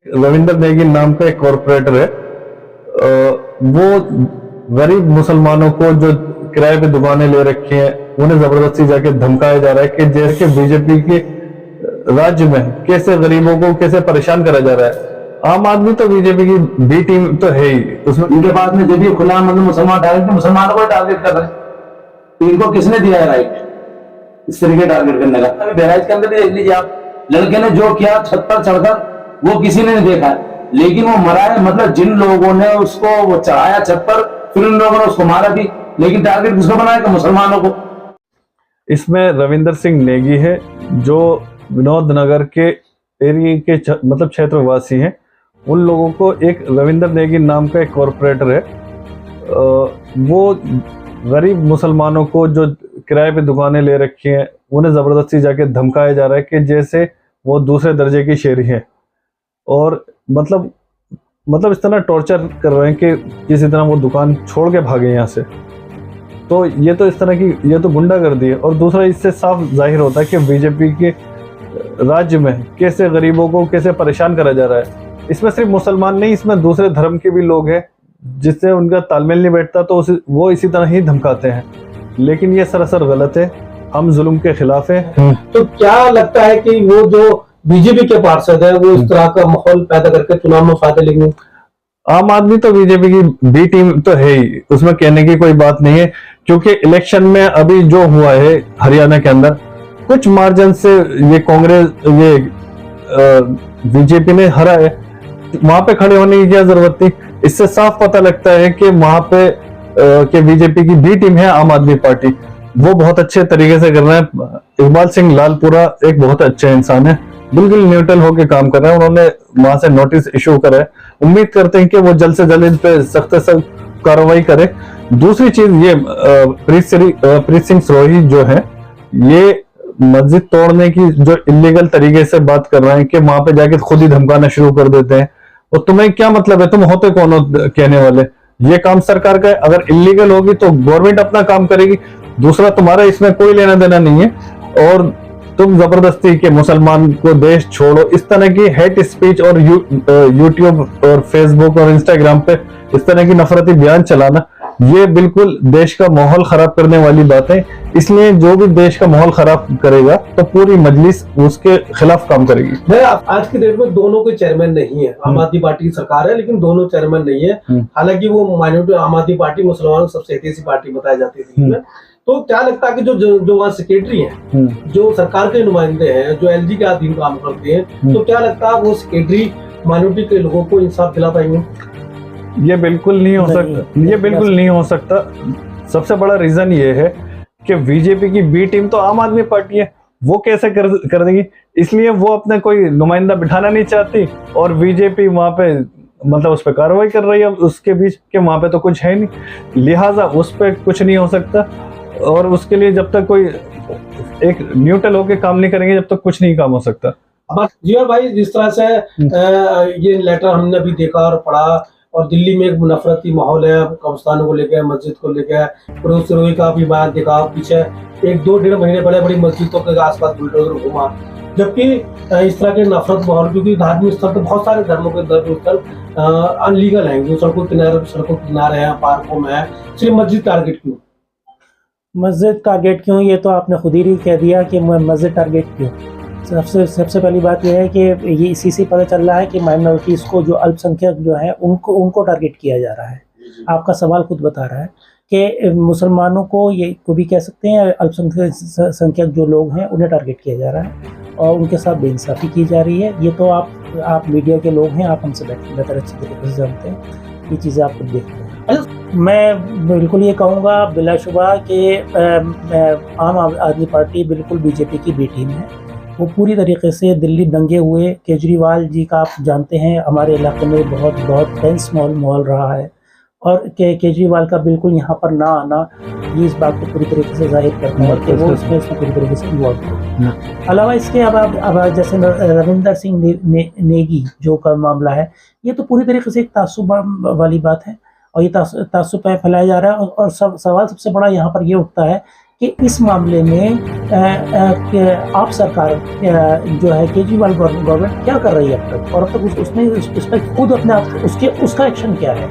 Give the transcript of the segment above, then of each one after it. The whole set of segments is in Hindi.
रविंदर नेगी नाम का एक कॉरपोरेटर है। वो गरीब मुसलमानों को जो किराए पे दुकानें ले रखी हैं उन्हें जबरदस्ती जाके धमकाया जा रहा है कि जैसे बीजेपी के राज्य में कैसे गरीबों को कैसे परेशान करा जा रहा है। आम आदमी तो बीजेपी की बी टीम तो है ही, उसमें इनके पास में जब भी खुला मतलब मुसलमान टारगेट मुसलमानों को टारगेट कर रहे हैं, तो इनको किसने दिया है राइट इस तरीके टारगेट करने का? अभी बहराइच के अंदर देख लीजिए आप, लड़के ने जो किया छत पर चढ़कर वो किसी ने नहीं देखा है, लेकिन वो मरा है। मतलब जिन लोगों ने उसको वो चढ़ाया छत पर, फिर उन लोगों ने उसको मारा भी, लेकिन टारगेट किसको बनाया? कि मुसलमानों को। इसमें रविंदर सिंह नेगी है जो विनोद नगर के एरिया के मतलब क्षेत्रवासी हैं। उन लोगों को एक रविंदर नेगी नाम का एक कॉरपोरेटर है। वो गरीब मुसलमानों को जो किराए पे दुकानें ले रखी हैं उन्हें ज़बरदस्ती जाके धमकाया जा रहा है कि जैसे वो दूसरे दर्जे की शहरी हैं, और मतलब इस तरह टॉर्चर कर रहे हैं कि किसी तरह वो दुकान छोड़ के भागे यहाँ से। तो ये तो इस तरह की ये तो गुंडागर्दी है। और दूसरा, इससे साफ जाहिर होता है कि बीजेपी के राज्य में कैसे गरीबों को कैसे परेशान करा जा रहा है। इसमें सिर्फ मुसलमान नहीं, इसमें दूसरे धर्म के भी लोग हैं जिससे उनका तालमेल नहीं बैठता तो वो इसी तरह ही धमकाते हैं। लेकिन ये सरासर गलत है, हम जुल्म के खिलाफ हैं। तो क्या लगता है कि वो जो बीजेपी के पार्षद है वो इस तरह का माहौल पैदा करके चुनाव में फायदे लेंगे? आम आदमी तो बीजेपी की बी टीम तो है ही, उसमें कहने की कोई बात नहीं है। क्योंकि इलेक्शन में अभी जो हुआ है हरियाणा के अंदर, कुछ मार्जिन से ये कांग्रेस ये बीजेपी ने हरा है। वहां पे खड़े होने की क्या जरूरत थी? इससे साफ पता लगता है कि वहां पे कि बीजेपी की बी टीम है आम आदमी पार्टी, वो बहुत अच्छे तरीके से कर रहे हैं। इकबाल सिंह लालपुरा एक बहुत अच्छा इंसान है, बिल्कुल न्यूट्रल होकर काम कर रहे हैं। उन्होंने वहां से नोटिस इशू करा है, उम्मीद करते हैं कि वो जल्द से जल्द इन पे सख्त से सख्त कार्रवाई करे। दूसरी चीज, ये प्रीत सिंह सरोही जो है, ये मस्जिद तोड़ने की जो इलीगल तरीके से बात कर रहे हैं कि वहां पे जाके खुद ही धमकाना शुरू कर देते हैं। और तुम्हें क्या मतलब है? तुम होते कौन हो कहने वाले? ये काम सरकार का है। अगर इलीगल होगी तो गवर्नमेंट अपना काम करेगी, दूसरा तुम्हारा इसमें कोई लेना देना नहीं है। और तुम जबरदस्ती के मुसलमान को देश छोड़ो, इस तरह की हेट स्पीच और यूट्यूब और फेसबुक और इंस्टाग्राम पे इस तरह की नफरती बयान चलाना, ये बिल्कुल देश का माहौल खराब करने वाली बात है। इसलिए जो भी देश का माहौल खराब करेगा तो पूरी मजलिस उसके खिलाफ काम करेगी। आज के डेट में दोनों के चेयरमैन नहीं है, आम आदमी पार्टी की सरकार है लेकिन दोनों चेयरमैन नहीं है। हालांकि वो माइनॉरिटी आम आदमी पार्टी मुसलमानों की सबसे ऐसी पार्टी बताई जाती थी। तो क्या लगता है कि जो वहाँ सेक्रेटरी हैं, जो सरकार के नुमाइंदे हैं, जो एलजी के अधीन काम करते हैं, तो क्या लगता है वो सेक्रेटरी माइनॉरिटी के लोगों को इंसाफ दिला पाएंगे? ये बिल्कुल नहीं हो सकता, ये बिल्कुल नहीं हो सकता। सबसे बड़ा रीजन ये है कि बीजेपी की बी टीम तो आम आदमी पार्टी है, वो कैसे कर देगी? इसलिए वो अपने कोई नुमाइंदा बिठाना नहीं चाहती और बीजेपी वहां पे मतलब उस पर कार्रवाई कर रही है उसके बीच के, वहां पे तो कुछ है नहीं, लिहाजा उस पर कुछ नहीं हो सकता। और उसके लिए जब तक कोई एक न्यूट्रल होकर काम नहीं करेंगे जब तक कुछ नहीं काम हो सकता। जी और भाई, जिस तरह से ये लेटर हमने भी देखा और पढ़ा, और दिल्ली में एक नफरती माहौल है कब्रिस्तानों को लेकर, मस्जिद को लेकर, फिरोज सिरोही का भी बयान देखा, पीछे 1-2-1.5 महीने बड़े बड़ी मस्जिदों के आसपास बुलडोजर घुमा। जबकि इस तरह के नफरत माहौल, क्योंकि धार्मिक स्थल तो बहुत सारे धर्मों के धार्मिक स्थल अनलीगल हैं, जो सड़कों किनारे हैं, पार्कों में है, सिर्फ मस्जिद टारगेट क्यों? मस्जिद टारगेट क्यों, ये तो आपने खुद ही कह दिया कि मस्जिद टारगेट क्यों। सबसे पहली बात यह है कि ये इसी से पता चल रहा है कि माइनॉरिटीज़ को, जो अल्पसंख्यक जो है उनको टारगेट किया जा रहा है। आपका सवाल खुद बता रहा है कि मुसलमानों को, ये को भी कह सकते हैं, अल्पसंख्यक जो लोग हैं उन्हें टारगेट किया जा रहा है और उनके साथ बेइंसाफ़ी की जा रही है। ये तो आप मीडिया के लोग हैं, आप हमसे बेहतर अच्छी तरीके से जानते हैं, ये चीज़ें आप खुद देखते हैं। मैं बिल्कुल ये कहूँगा बिलाशुबा कि आम आदमी पार्टी बिल्कुल बीजेपी की बी टीम है। वो पूरी तरीके से दिल्ली दंगे हुए, केजरीवाल जी का आप जानते हैं हमारे इलाके में बहुत टेंस माहौल रहा है, और केजरीवाल का बिल्कुल यहाँ पर ना आना ये इस बात को पूरी तरीके से जाहिर करता है कि वो इसमें पूरी तरीके से इन्वॉल्व है। अलावा इसके अब जैसे रविंदर सिंह नेगी जो का मामला है, ये तो पूरी तरीके से एक तासुब वाली बात है और ये तासुब फैलाया जा रहा है। और सवाल सबसे बड़ा यहाँ पर ये उठता है कि इस मामले में कि आप सरकार जो है केजरीवाल गवर्नमेंट क्या कर रही है अब तक, और अब तक उसने उस पर खुद अपने आप उसका एक्शन क्या है।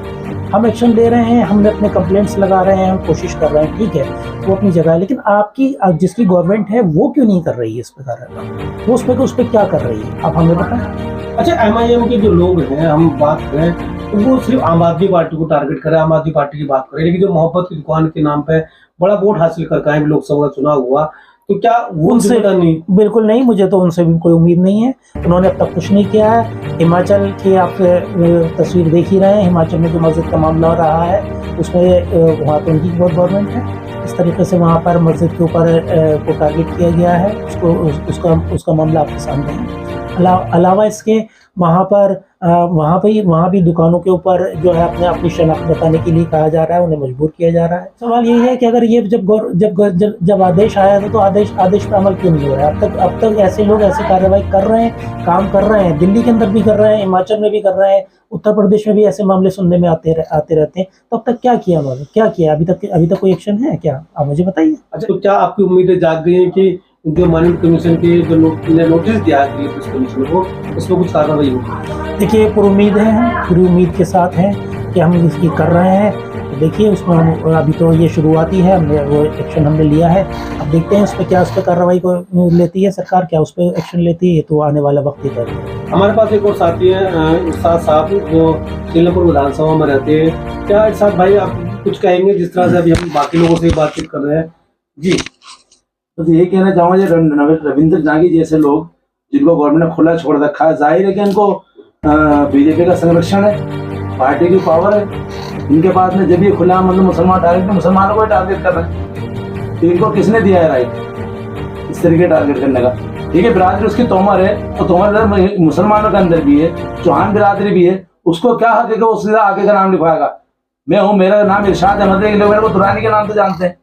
हम एक्शन ले रहे हैं, हमने अपने कंप्लेंट्स लगा रहे हैं, हम कोशिश कर रहे हैं, ठीक है, वो अपनी जगह है, लेकिन आपकी जिसकी गवर्नमेंट है वो क्यों नहीं कर रही है इस पर कार्रवाई? वो उस पर क्या कर रही है, आप हमें बताएं। अच्छा, MIM के जो लोग हैं, हम बात करें तो वो सिर्फ आम आदमी पार्टी को टारगेट करें, आम आदमी पार्टी की बात करें, लेकिन जो मोहब्बत की दुकान के नाम पे बड़ा वोट हासिल करके आए लोकसभा का चुनाव हुआ, तो क्या वो उनसे नहीं? बिल्कुल नहीं, मुझे तो उनसे भी कोई उम्मीद नहीं है। उन्होंने अब तक कुछ नहीं किया है। हिमाचल की आप तस्वीर देख ही रहे हैं, हिमाचल में जो मस्जिद का मामला रहा है उसमें वहाँ तो उनकी गवर्नमेंट है, इस तरीके से वहाँ पर मस्जिद के ऊपर को टारगेट किया गया है, उसका मामला आपके सामने है। अलावा इसके वहाँ भी दुकानों के ऊपर जो है अपनी शनाख्त बताने के लिए कहा जा रहा है, उन्हें मजबूर किया जा रहा है। सवाल ये है कि अगर ये जब आदेश आया था तो आदेश पे अमल क्यों नहीं हो रहा है? अब तक ऐसे लोग ऐसी कार्रवाई कर रहे हैं, काम कर रहे हैं, दिल्ली के अंदर भी कर रहे हैं, हिमाचल में भी कर रहे हैं, उत्तर प्रदेश में भी ऐसे मामले सुनने में आते रहते हैं। तो अब तक क्या किया उन्होंने, क्या किया? अभी तक कोई एक्शन है क्या? आप मुझे बताइए। अच्छा, तो क्या आपकी उम्मीदें जाग गई हैं कि जो माननीय कमीशन के जो नोटिस दिया है पुलिस कमीशन को, उसमें कुछ कार्रवाई होगी? देखिए, पूरी उम्मीद के साथ है कि हम इसकी कर रहे हैं। देखिए, उसमें हम अभी तो ये शुरुआती है, हमने वो एक्शन हमने लिया है, अब देखते हैं उस पर कार्रवाई को लेती है सरकार, क्या उस पर एक्शन लेती है, तो आने वाला वक्त ही तय करेगा। हमारे पास एक और साथी हैं, इरशाद साहब, जो सीलमपुर विधानसभा में रहते हैं। क्या इरशाद भाई आप कुछ कहेंगे, जिस तरह से अभी हम बाकी लोगों से बातचीत कर रहे हैं? जी, तो ये कहना चाहूंगा, रविंद्र जागी जैसे लोग जिनको गवर्नमेंट ने खुला छोड़ रखा है, जाहिर है कि इनको बीजेपी का संरक्षण है, पार्टी की पावर है इनके पास में। जब ये खुला मतलब मुसलमान टारगेट, मुसलमानों को टारगेट कर रहे हैं, तो इनको किसने दिया है राइट इस तरीके टारगेट करने का? ठीक है, बिरादरी उसकी तोमर है, तो तोमर मुसलमानों के अंदर भी है, चौहान बिरादरी भी है, उसको क्या हक है कि वो सीधा आगे का नाम लिखवाएगा? मैं हूँ, मेरा नाम इरशाद अहमद है, लोग मेरे को दुरानी के नाम से जानते हैं,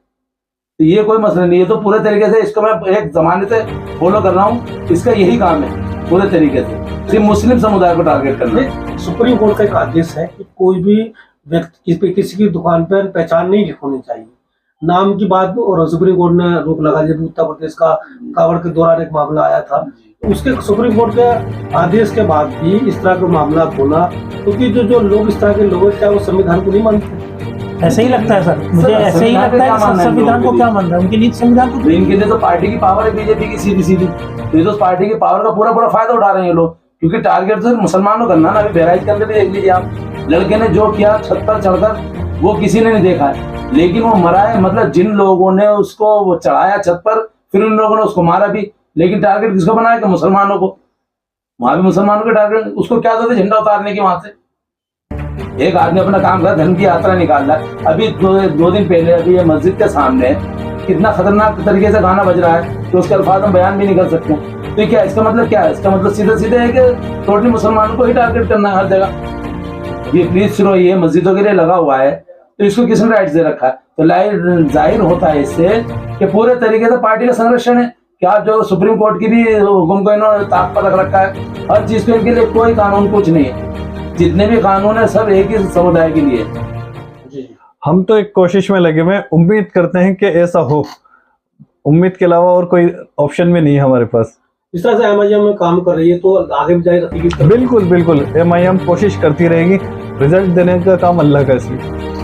तो ये कोई मसला नहीं है। तो पूरे तरीके से इसको मैं एक जमाने से फॉलो कर रहा हूँ, इसका यही काम है पूरे तरीके से, सिर्फ मुस्लिम समुदाय को टारगेट करना। सुप्रीम कोर्ट का एक आदेश है कि कोई भी व्यक्ति किसी की दुकान पर पहचान नहीं लिखवानी चाहिए, नाम की बात, और सुप्रीम कोर्ट ने रोक लगा दी। उत्तर प्रदेश का कावड़ के दौरान एक मामला आया था, उसके सुप्रीम कोर्ट के आदेश के बाद भी इस तरह का मामला होना, क्योंकि जो लोग इस तरह के लोग हैं, क्या वो संविधान को नहीं मानते? ऐसे ही लगता है सर, मुझे ऐसे ही लगता है। संविधान को क्या मान रहा है? उनके लिए संविधान को, इनके लिए तो पार्टी की पावर है, बीजेपी की सीधी, तो ये तो पार्टी की पावर का पूरा फायदा उठा रहे हैं लोग, क्योंकि टारगेट तो मुसलमानों करना ना। अभी बहराइच के अंदर भी देख लीजिए आप, लड़के ने जो किया छत पर चढ़कर, वो किसी ने नहीं देखा है, लेकिन वो मरा है, मतलब जिन लोगों ने उसको वो चढ़ाया छत पर, फिर उन लोगों ने उसको मारा भी, लेकिन टारगेट किसको बनाया कि मुसलमानों को। वहां भी मुसलमानों के टारगेट, उसको क्या जरूरत है झंडा उतारने की? वहां से एक आदमी अपना काम कर, धन की यात्रा निकाल रहा है। अभी दो दिन पहले अभी ये मस्जिद के सामने कितना खतरनाक तरीके से गाना बज रहा है, तो उसके अल्फाज हम बयान भी नहीं कर सकते। तो क्या इसका मतलब क्या है? इसका मतलब सीधे है कि टोटली मुसलमानों को ही टारगेट करना है हर जगह। ये प्लीज शुरू ये मस्जिदों के लिए लगा हुआ है, तो इसको किसने राइट दे रखा है? तो जाहिर होता है इससे कि पूरे तरीके से पार्टी का संरक्षण है। क्या जो सुप्रीम कोर्ट की भी हुक्म को इन्होंने ताक पर रख रखा है, हर चीज पे इनके लिए कोई कानून कुछ नहीं है, जितने भी कानून है सब एक ही समुदाय के लिए। हम तो एक कोशिश में लगे हुए, उम्मीद करते हैं कि ऐसा हो, उम्मीद के अलावा और कोई ऑप्शन भी नहीं है हमारे पास। इस तरह से MIM में काम कर रही है, तो आगे भी जारी रखेगी? बिल्कुल MIM कोशिश करती रहेगी, रिजल्ट देने का काम अल्लाह का, इसलिए